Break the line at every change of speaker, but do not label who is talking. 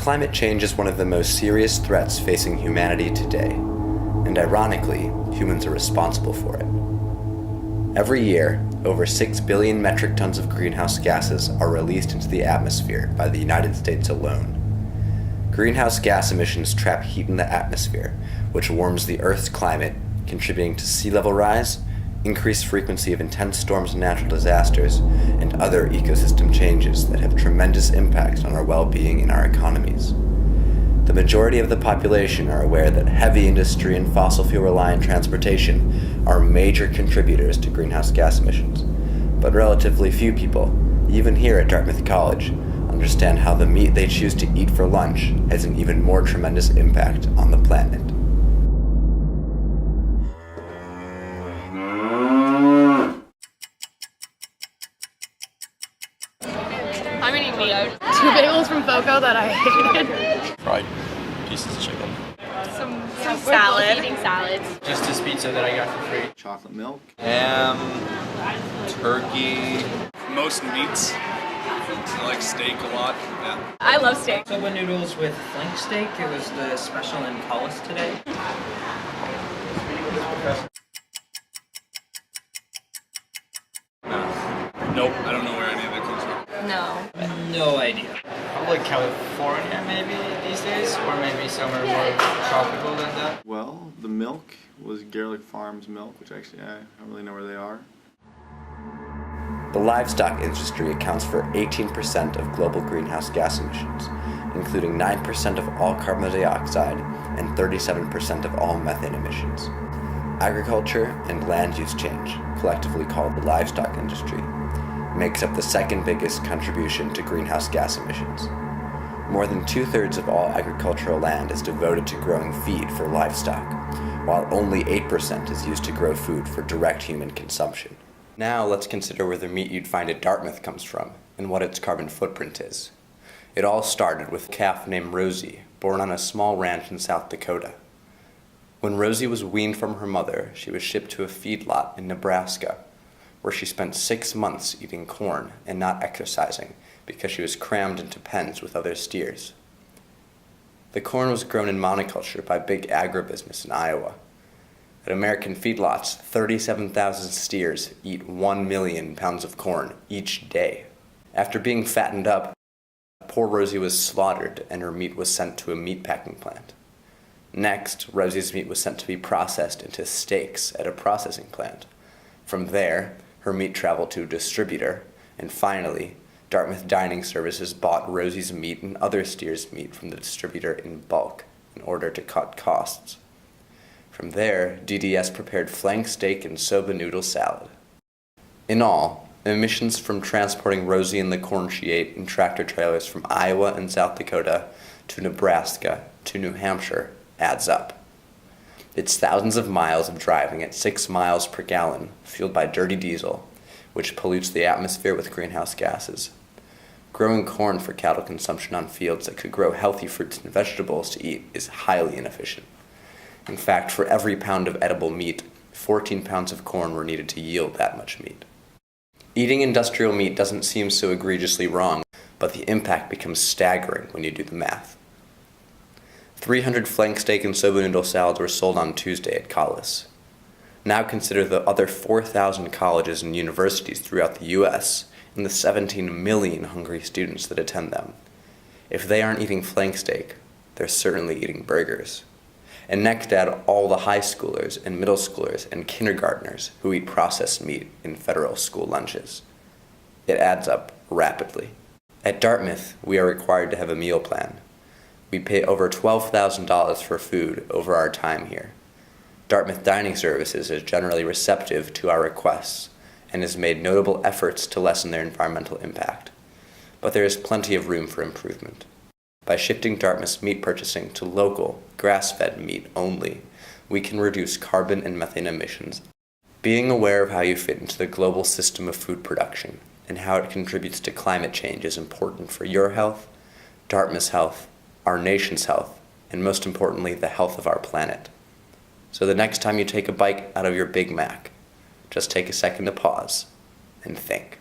Climate change is one of the most serious threats facing humanity today, and ironically, humans are responsible for it. Every year, over 6 billion metric tons of greenhouse gases are released into the atmosphere by the United States alone. Greenhouse gas emissions trap heat in the atmosphere, which warms the Earth's climate, contributing to sea level rise, increased frequency of intense storms and natural disasters, and other ecosystem changes that have tremendous impacts on our well-being and our economies. The majority of the population are aware that heavy industry and fossil fuel-reliant transportation are major contributors to greenhouse gas emissions, but relatively few people, even here at Dartmouth College, understand how the meat they choose to eat for lunch has an even more tremendous impact on the planet.
I'm eating meat. 2 bagels from Foco that I hated.
Fried pieces of chicken.
Some salad.
Eating salads.
Just this pizza that I got for free.
Chocolate milk.
Ham, turkey.
Most meats. I like steak a lot. Yeah.
I love steak.
Soba noodles with flank steak. It was the special in Collis today.
Nope, I don't know where any of that comes from.
No.
No idea.
Probably California maybe these days, or maybe somewhere more tropical than that.
Well, the milk was Garlic Farms milk, which actually I don't really know where they are.
The livestock industry accounts for 18% of global greenhouse gas emissions, including 9% of all carbon dioxide and 37% of all methane emissions. Agriculture and land use change, collectively called the livestock industry, makes up the second biggest contribution to greenhouse gas emissions. More than 2/3 of all agricultural land is devoted to growing feed for livestock, while only 8% is used to grow food for direct human consumption. Now let's consider where the meat you'd find at Dartmouth comes from, and what its carbon footprint is. It all started with a calf named Rosie, born on a small ranch in South Dakota. When Rosie was weaned from her mother, she was shipped to a feedlot in Nebraska, where she spent 6 months eating corn and not exercising because she was crammed into pens with other steers. The corn was grown in monoculture by big agribusiness in Iowa. At American feedlots, 37,000 steers eat 1 million pounds of corn each day. After being fattened up, poor Rosie was slaughtered and her meat was sent to a meatpacking plant. Next, Rosie's meat was sent to be processed into steaks at a processing plant. From there, her meat traveled to a distributor, and finally, Dartmouth Dining Services bought Rosie's meat and other steers' meat from the distributor in bulk in order to cut costs. From there, DDS prepared flank steak and soba noodle salad. In all, emissions from transporting Rosie and the corn she ate in tractor trailers from Iowa and South Dakota to Nebraska to New Hampshire adds up. It's thousands of miles of driving at 6 miles per gallon, fueled by dirty diesel, which pollutes the atmosphere with greenhouse gases. Growing corn for cattle consumption on fields that could grow healthy fruits and vegetables to eat is highly inefficient. In fact, for every pound of edible meat, 14 pounds of corn were needed to yield that much meat. Eating industrial meat doesn't seem so egregiously wrong, but the impact becomes staggering when you do the math. 300 flank steak and soba noodle salads were sold on Tuesday at Collis. Now consider the other 4,000 colleges and universities throughout the U.S. and the 17 million hungry students that attend them. If they aren't eating flank steak, they're certainly eating burgers. And next add all the high schoolers and middle schoolers and kindergartners who eat processed meat in federal school lunches. It adds up rapidly. At Dartmouth, we are required to have a meal plan. We pay over $12,000 for food over our time here. Dartmouth Dining Services is generally receptive to our requests and has made notable efforts to lessen their environmental impact. But there is plenty of room for improvement. By shifting Dartmouth's meat purchasing to local, grass-fed meat only, we can reduce carbon and methane emissions. Being aware of how you fit into the global system of food production and how it contributes to climate change is important for your health, Dartmouth's health, our nation's health, and most importantly, the health of our planet. So the next time you take a bite out of your Big Mac, just take a second to pause and think.